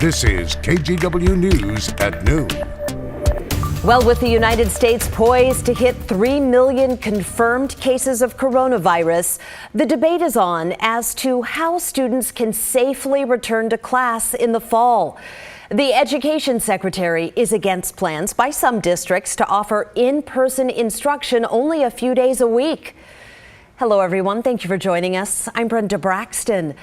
This is KGW News at noon. Well, with the United States poised to hit 3 million confirmed cases of coronavirus, the debate is on as to how students can safely return to class in the fall. The Education Secretary is against plans by some districts to offer in-person instruction only a few days a week. Hello, everyone. Thank you for joining us. I'm Brenda Braxton.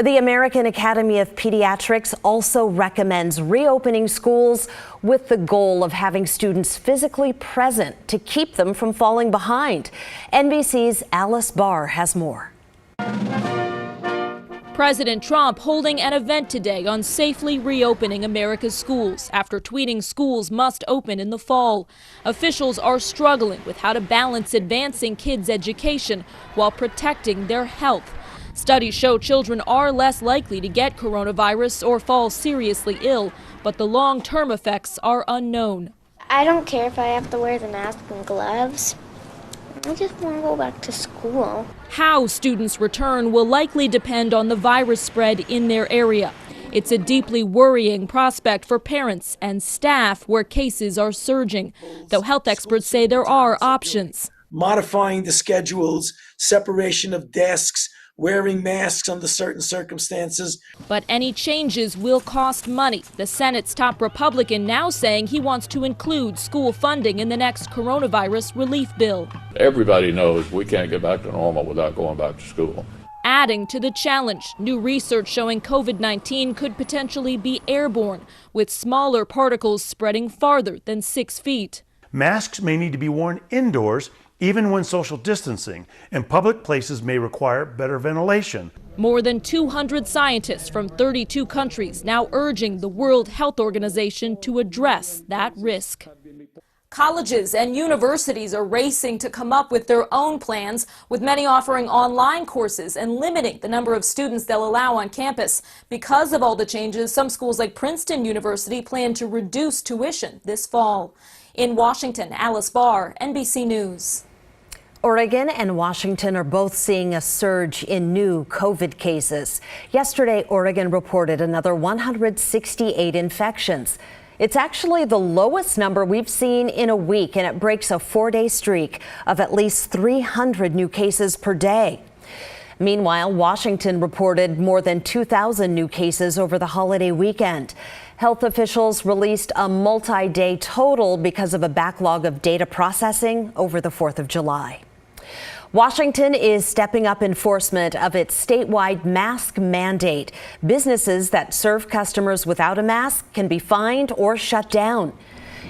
The American Academy of Pediatrics also recommends reopening schools with the goal of having students physically present to keep them from falling behind. NBC's Alice Barr has more. President Trump holding an event today on safely reopening America's schools after tweeting schools must open in the fall. Officials are struggling with how to balance advancing kids' education while protecting their health. Studies show children are less likely to get coronavirus or fall seriously ill, but the long-term effects are unknown. I don't care if I have to wear the mask and gloves. I just want to go back to school. How students return will likely depend on the virus spread in their area. It's a deeply worrying prospect for parents and staff where cases are surging, though health experts say there are options. Modifying the schedules, separation of desks, wearing masks under certain circumstances. But any changes will cost money. The Senate's top Republican now saying he wants to include school funding in the next coronavirus relief bill. Everybody knows we can't get back to normal without going back to school. Adding to the challenge, new research showing COVID-19 could potentially be airborne, with smaller particles spreading farther than 6 feet. Masks may need to be worn indoors even when social distancing, and public places may require better ventilation. More than 200 scientists from 32 countries now urging the World Health Organization to address that risk. Colleges and universities are racing to come up with their own plans, with many offering online courses and limiting the number of students they'll allow on campus. Because of all the changes, some schools like Princeton University plan to reduce tuition this fall. In Washington, Alice Barr, NBC News. Oregon and Washington are both seeing a surge in new COVID cases. Yesterday, Oregon reported another 168 infections. It's actually the lowest number we've seen in a week, and it breaks a 4-day streak of at least 300 new cases per day. Meanwhile, Washington reported more than 2,000 new cases over the holiday weekend. Health officials released a multi-day total because of a backlog of data processing over the 4th of July. Washington is stepping up enforcement of its statewide mask mandate. Businesses that serve customers without a mask can be fined or shut down.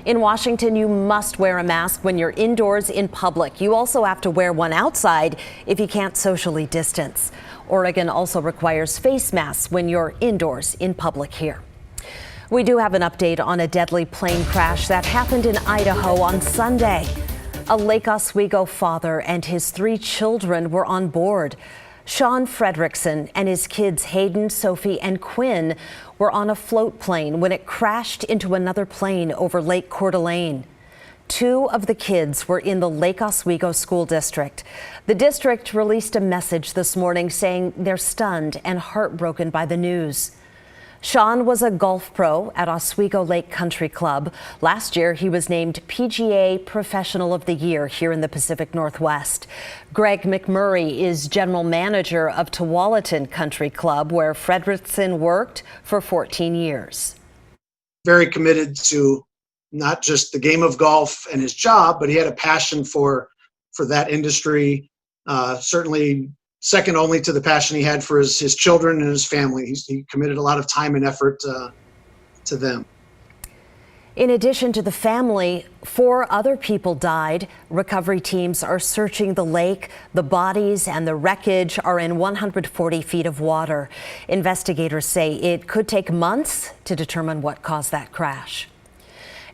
In Washington, you must wear a mask when you're indoors in public. You also have to wear one outside if you can't socially distance. Oregon also requires face masks when you're indoors in public here. We do have an update on a deadly plane crash that happened in Idaho on Sunday. A Lake Oswego father and his 3 children were on board. Sean Fredrickson and his kids Hayden, Sophie, and Quinn were on a float plane when it crashed into another plane over Lake Coeur d'Alene. 2 of the kids were in the Lake Oswego School District. The district released a message this morning saying they're stunned and heartbroken by the news. Sean was a golf pro at Oswego Lake Country Club. Last year, he was named PGA Professional of the Year here in the Pacific Northwest. Greg McMurray is general manager of Tualatin Country Club, where Fredrickson worked for 14 years. Very committed to not just the game of golf and his job, but he had a passion for that industry, certainly second only to the passion he had for his children and his family. He committed a lot of time and effort to them. In addition to the family, 4 other people died. Recovery teams are searching the lake. The bodies and the wreckage are in 140 feet of water. Investigators say it could take months to determine what caused that crash.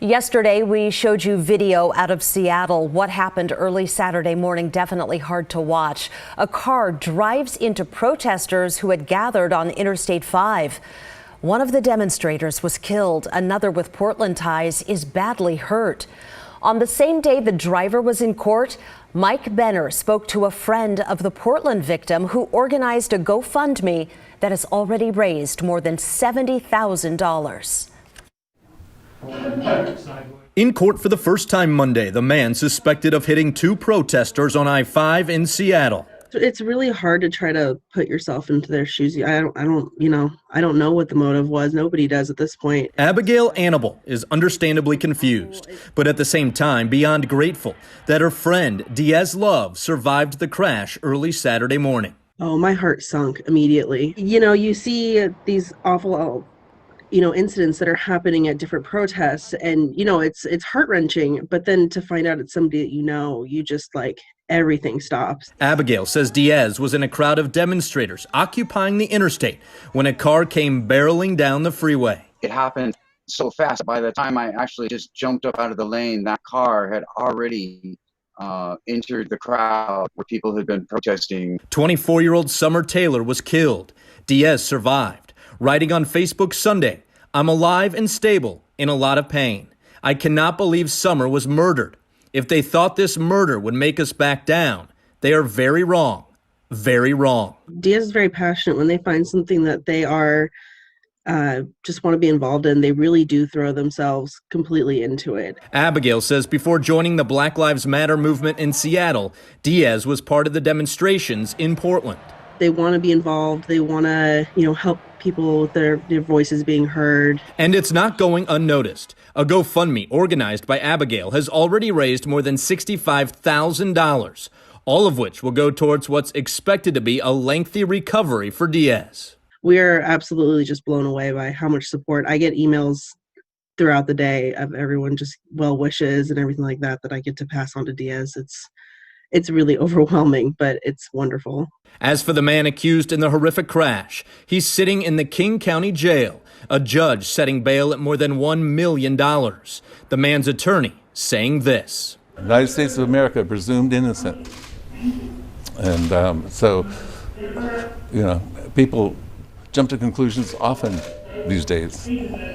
Yesterday, we showed you video out of Seattle. What happened early Saturday morning, definitely hard to watch. A car drives into protesters who had gathered on Interstate 5. One of the demonstrators was killed. Another with Portland ties is badly hurt. On the same day the driver was in court, Mike Benner spoke to a friend of the Portland victim who organized a GoFundMe that has already raised more than $70,000. In court for the first time Monday, the man suspected of hitting two protesters on I-5 in Seattle. It's really hard to try to put yourself into their shoes. I don't know what the motive was. Nobody does at this point. Abigail Annable is understandably confused, but at the same time beyond grateful that her friend Diaz Love survived the crash early Saturday morning. Oh, my heart sunk immediately. You see these awful incidents that are happening at different protests, and it's heart-wrenching, but then to find out it's somebody that you just everything stops. Abigail says Diaz was in a crowd of demonstrators occupying the interstate when a car came barreling down the freeway. It happened so fast. By the time I actually just jumped up out of the lane, that car had already entered the crowd where people had been protesting. 24-year-old Summer Taylor was killed. Diaz survived, writing on Facebook Sunday, "I'm alive and stable, in a lot of pain. I cannot believe Summer was murdered. If they thought this murder would make us back down, they are very wrong, very wrong." Diaz is very passionate. When they find something that they are just want to be involved in, they really do throw themselves completely into it. Abigail says before joining the Black Lives Matter movement in Seattle, Diaz was part of the demonstrations in Portland. They want to be involved. They want to, help people with their voices being heard. And it's not going unnoticed. A GoFundMe organized by Abigail has already raised more than $65,000, all of which will go towards what's expected to be a lengthy recovery for Diaz. We are absolutely just blown away by how much support. I get emails throughout the day of everyone just well wishes and everything like that I get to pass on to Diaz. It's really overwhelming, but it's wonderful. As for the man accused in the horrific crash, he's sitting in the King County Jail, a judge setting bail at more than $1 million. The man's attorney saying this: The United States of America presumed innocent. And people jump to conclusions often these days.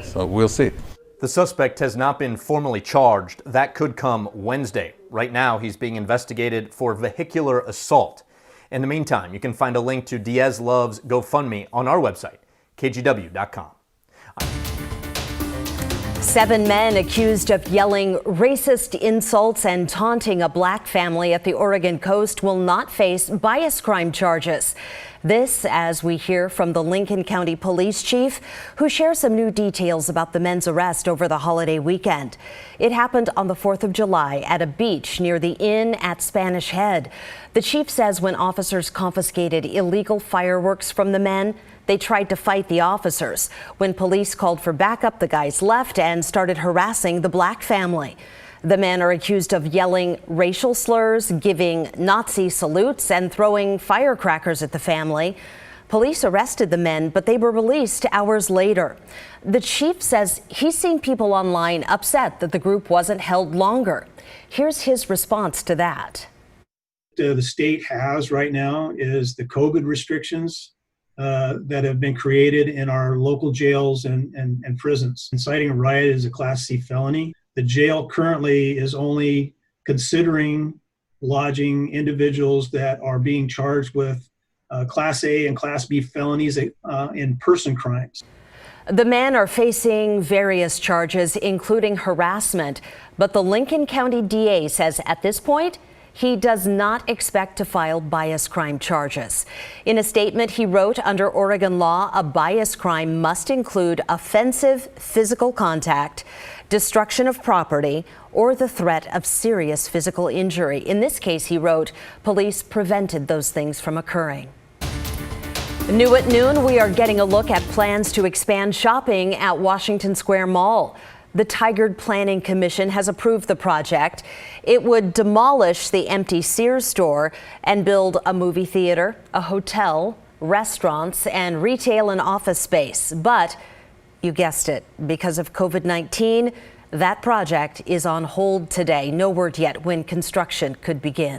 So we'll see. The suspect has not been formally charged. That could come Wednesday. Right now, he's being investigated for vehicular assault. In the meantime, you can find a link to Diaz Love's GoFundMe on our website, KGW.com. 7 men accused of yelling racist insults and taunting a black family at the Oregon coast will not face bias crime charges. This as we hear from the Lincoln County Police Chief, who shares some new details about the men's arrest over the holiday weekend. It happened on the 4th of July at a beach near the inn at Spanish Head. The chief says when officers confiscated illegal fireworks from the men, they tried to fight the officers. When police called for backup, the guys left and started harassing the black family. The men are accused of yelling racial slurs, giving Nazi salutes, and throwing firecrackers at the family. Police arrested the men, but they were released hours later. The chief says he's seen people online upset that the group wasn't held longer. Here's his response to that. The state has right now is the COVID restrictions that have been created in our local jails and prisons. Inciting a riot is a Class C felony. The jail currently is only considering lodging individuals that are being charged with Class A and Class B felonies in person crimes. The men are facing various charges, including harassment, but the Lincoln County DA says at this point, he does not expect to file bias crime charges. In a statement he wrote, under Oregon law, a bias crime must include offensive physical contact, destruction of property, or the threat of serious physical injury. In this case, he wrote, police prevented those things from occurring. New at noon, we are getting a look at plans to expand shopping at Washington Square Mall. The Tigard Planning Commission has approved the project. It would demolish the empty Sears store and build a movie theater, a hotel, restaurants, and retail and office space. But you guessed it, because of COVID-19, that project is on hold today. No word yet when construction could begin.